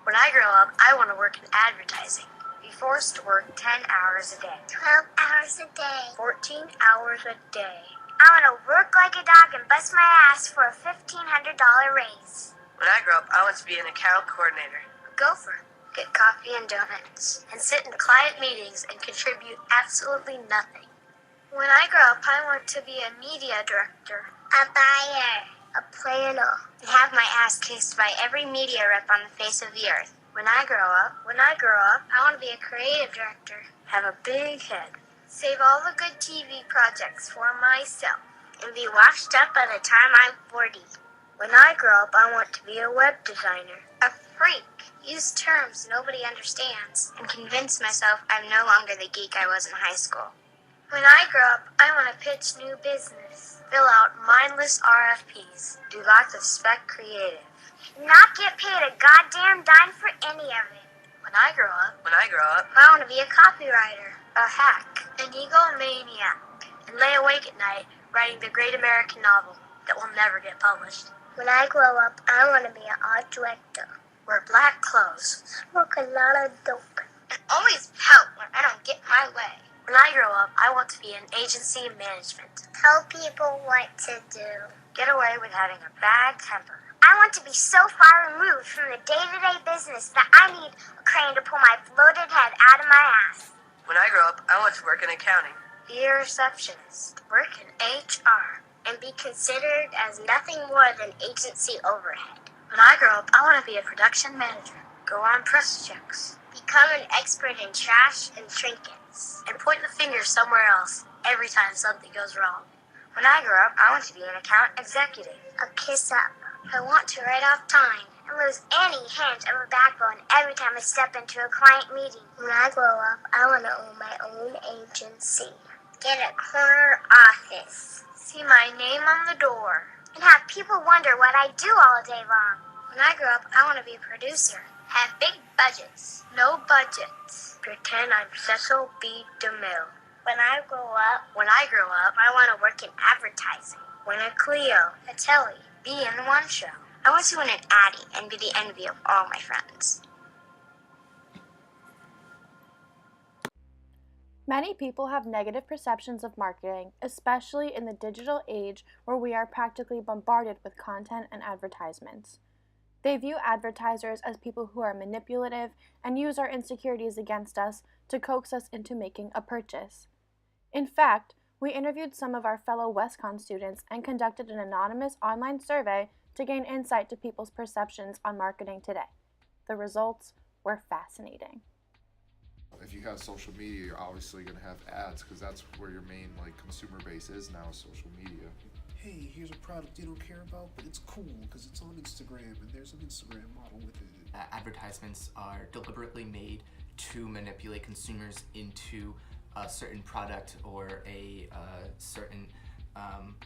When I grow up, I want to work in advertising. Be forced to work 10 hours a day. 12 hours a day. 14 hours a day. I want to work like a dog and bust my ass for a $1,500 raise. When I grow up, I want to be an account coordinator. A gopher. Get coffee and donuts. And sit in quiet meetings and contribute absolutely nothing. When I grow up, I want to be a media director. A buyer. A planner. And have my ass kissed by every media rep on the face of the earth. When I grow up, I want to be a creative director. Have a big head. Save all the good TV projects for myself. And be washed up by the time I'm 40. When I grow up, I want to be a web designer. A freak. Use terms nobody understands. And convince myself I'm no longer the geek I was in high school. When I grow up, I want to pitch new business. Fill out mindless RFPs. Do lots of spec creative. Not get paid a goddamn dime for any of it. When I grow up, I want to be a copywriter, a hack, an egomaniac, and lay awake at night writing the great American novel that will never get published. When I grow up, I want to be an art director. Wear black clothes. Smoke a lot of dope. And always pout when I don't get my way. When I grow up, I want to be in agency management. Tell people what to do. Get away with having a bad temper. I want to be so far removed from the day-to-day business that I need a crane to pull my bloated head out of my ass. When I grow up, I want to work in accounting. Be a receptionist. Work in HR. And be considered as nothing more than agency overhead. When I grow up, I want to be a production manager. Go on press checks. Become an expert in trash and trinkets. And point the finger somewhere else every time something goes wrong. When I grow up, I want to be an account executive. A kiss up. I want to write off time. And lose any hint of a backbone every time I step into a client meeting. When I grow up, I want to own my own agency. Get a corner office. See my name on the door. And have people wonder what I do all day long. When I grow up, I want to be a producer. Have big budgets. No budgets. Pretend I'm Cecil B. DeMille. When I grow up, I want to work in advertising. Win a Clio, a Telly, be in the One Show. I want to win an Addy and be the envy of all my friends. Many people have negative perceptions of marketing, especially in the digital age where we are practically bombarded with content and advertisements. They view advertisers as people who are manipulative and use our insecurities against us to coax us into making a purchase. In fact, we interviewed some of our fellow WestConn students and conducted an anonymous online survey to gain insight to people's perceptions on marketing today. The results were fascinating. If you have social media, you're obviously going to have ads because that's where your main consumer base is now, social media. Hey, here's a product you don't care about, but it's cool because it's on Instagram and there's an Instagram model with it. Advertisements are deliberately made to manipulate consumers into a certain product or a certain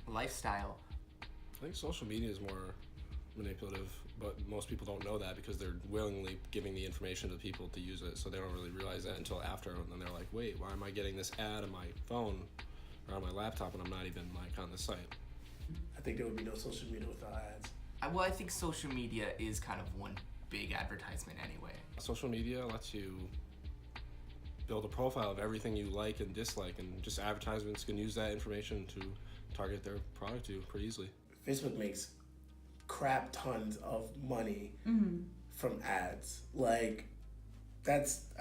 lifestyle. I think social media is more manipulative, but most people don't know that because they're willingly giving the information to people to use it, so they don't really realize that until after, and then they're like, wait, why am I getting this ad on my phone or on my laptop and I'm not even on the site? I think there would be no social media without ads. Well, I think social media is kind of one big advertisement anyway. Social media lets you build a profile of everything you like and dislike, and just advertisements can use that information to target their product to pretty easily. Facebook makes crap tons of money from ads. I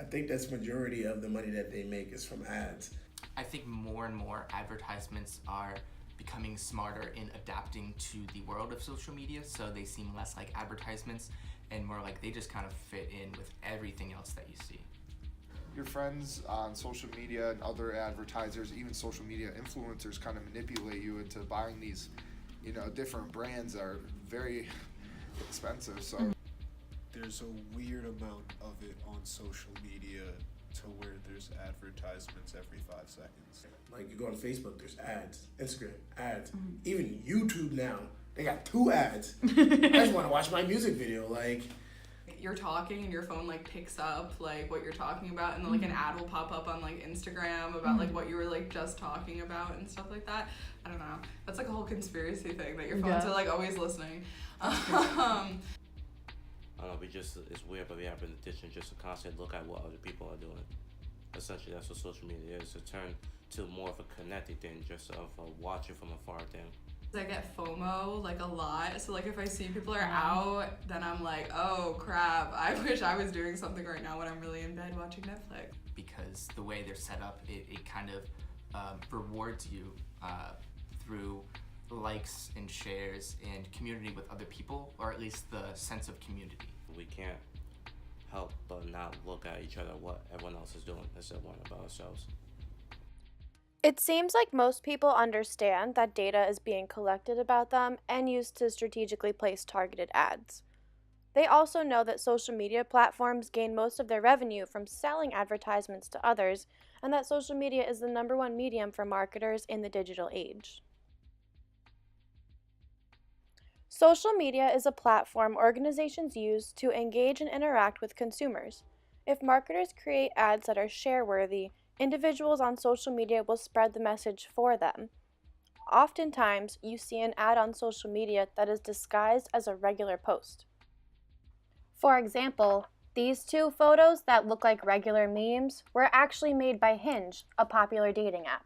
think that's majority of the money that they make is from ads. I think more and more advertisements are becoming smarter in adapting to the world of social media, so they seem less like advertisements and more like they just kind of fit in with everything else that you see. Your friends on social media and other advertisers, even social media influencers, kind of manipulate you into buying these, different brands that are very expensive. So there's a weird amount of it on social media to where there's advertisements every 5 seconds. You go on Facebook, there's ads. Instagram, ads. Even YouTube now, they got 2 ads. I just want to watch my music video. You're talking and your phone picks up what you're talking about, and then an ad will pop up on Instagram about what you were just talking about and stuff like that. I don't know. That's a whole conspiracy thing that your phones are always listening. I don't know, it's weird, but we have an addiction just to constantly look at what other people are doing. Essentially, that's what social media is. It turned to more of a connected thing, just of a watching from afar thing. I get FOMO like a lot, so like if I see people are out, then I'm like, oh crap, I wish I was doing something right now when I'm really in bed watching Netflix. Because the way they're set up, it kind of rewards you through likes and shares and community with other people, or at least the sense of community. We can't help but not look at each other, what everyone else is doing, instead of worrying about ourselves. It seems like most people understand that data is being collected about them and used to strategically place targeted ads. They also know that social media platforms gain most of their revenue from selling advertisements to others, and that social media is the #1 medium for marketers in the digital age. Social media is a platform organizations use to engage and interact with consumers. If marketers create ads that are share-worthy, individuals on social media will spread the message for them. Oftentimes, you see an ad on social media that is disguised as a regular post. For example, these 2 photos that look like regular memes were actually made by Hinge, a popular dating app.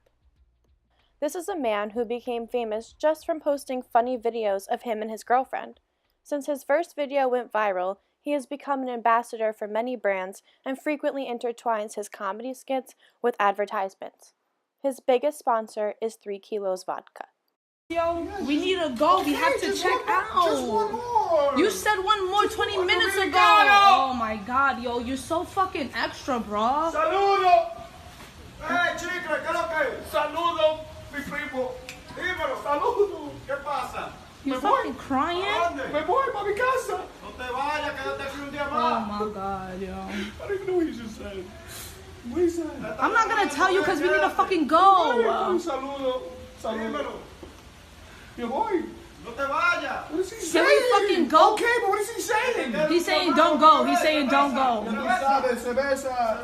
This is a man who became famous just from posting funny videos of him and his girlfriend. Since his first video went viral, he has become an ambassador for many brands and frequently intertwines his comedy skits with advertisements. His biggest sponsor is 3 Kilos Vodka. Yo, we need to go. We have to check out. Just one more. You said one more 20 minutes ago. Oh my god, yo, you're so fucking extra, bro. Saludo. Hey, chica, ¿qué lo que? Saludo, mi primo. Dímelo, saludo. ¿Qué pasa? You fucking crying? Me voy para mi casa. No te vayas, quédate aquí un día más. Oh my god, yo. I don't even know what you just said. What he said? I'm not gonna tell you because we need to fucking go. Saludo. Saludo. Me voy. No te vayas. What is he saying? Can we fucking go? Okay, but what is he saying? He's saying don't go. He's saying don't go. Cerveza.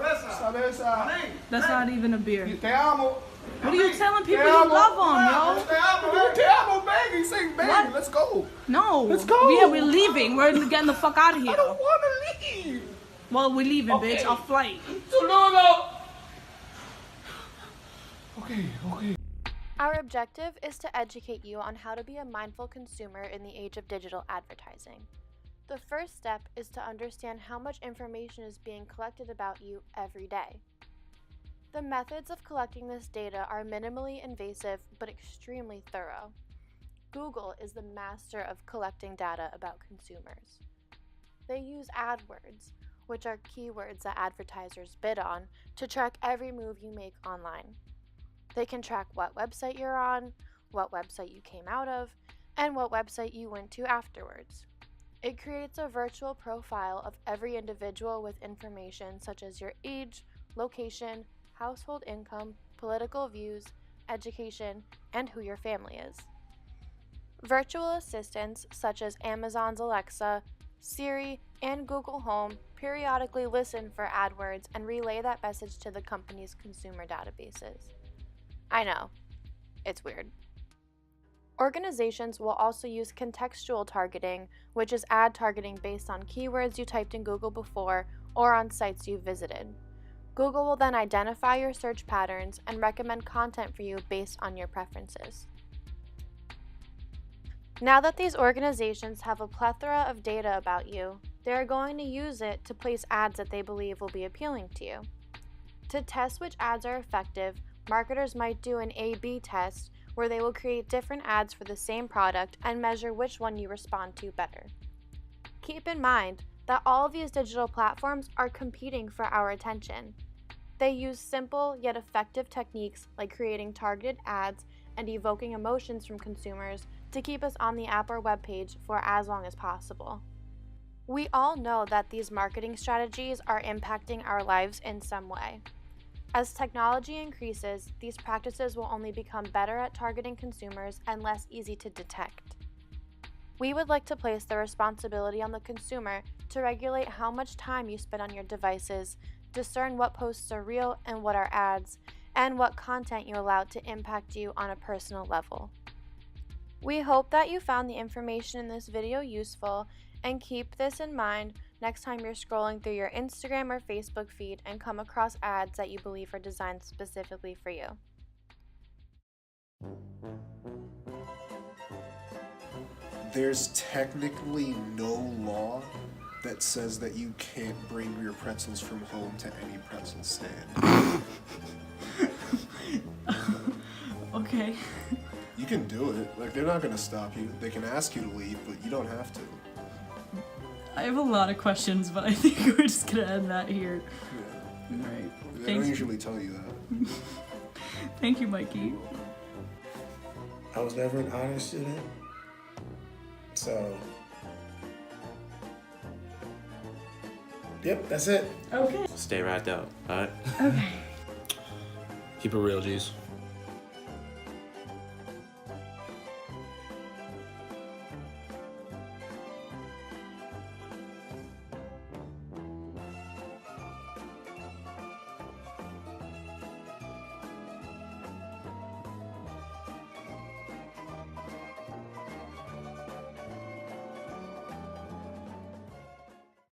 That's not even a beer. Te amo. What are you telling people you love them, yo? Te amo, baby. He's saying baby. What? Let's go. No. Let's go. Yeah, we're leaving. We're getting the fuck out of here. I don't want to leave. Well, we're leaving, bitch. Our flight. Saludo. Okay. Our objective is to educate you on how to be a mindful consumer in the age of digital advertising. The first step is to understand how much information is being collected about you every day. The methods of collecting this data are minimally invasive but extremely thorough. Google is the master of collecting data about consumers. They use AdWords, which are keywords that advertisers bid on, to track every move you make online. They can track what website you're on, what website you came out of, and what website you went to afterwards. It creates a virtual profile of every individual with information such as your age, location, household income, political views, education, and who your family is. Virtual assistants such as Amazon's Alexa, Siri, and Google Home periodically listen for AdWords and relay that message to the company's consumer databases. I know, it's weird. Organizations will also use contextual targeting, which is ad targeting based on keywords you typed in Google before or on sites you've visited. Google will then identify your search patterns and recommend content for you based on your preferences. Now that these organizations have a plethora of data about you, they are going to use it to place ads that they believe will be appealing to you. To test which ads are effective, marketers might do an A/B test where they will create different ads for the same product and measure which one you respond to better. Keep in mind that all of these digital platforms are competing for our attention. They use simple yet effective techniques like creating targeted ads and evoking emotions from consumers to keep us on the app or webpage for as long as possible. We all know that these marketing strategies are impacting our lives in some way. As technology increases, these practices will only become better at targeting consumers and less easy to detect. We would like to place the responsibility on the consumer to regulate how much time you spend on your devices, discern what posts are real and what are ads, and what content you allow to impact you on a personal level. We hope that you found the information in this video useful And keep this in mind next time you're scrolling through your Instagram or Facebook feed and come across ads that you believe are designed specifically for you. There's technically no law that says that you can't bring your pretzels from home to any pretzel stand. Okay. You can do it. Like, they're not gonna stop you. They can ask you to leave, but you don't have to. I have a lot of questions, but I think we're just gonna end that here. Yeah. Alright. They don't usually tell you that. Thank you, Mikey. I was never an honor student, so... Yep, that's it. Okay. Stay right out, alright? Okay. Keep it real, G's.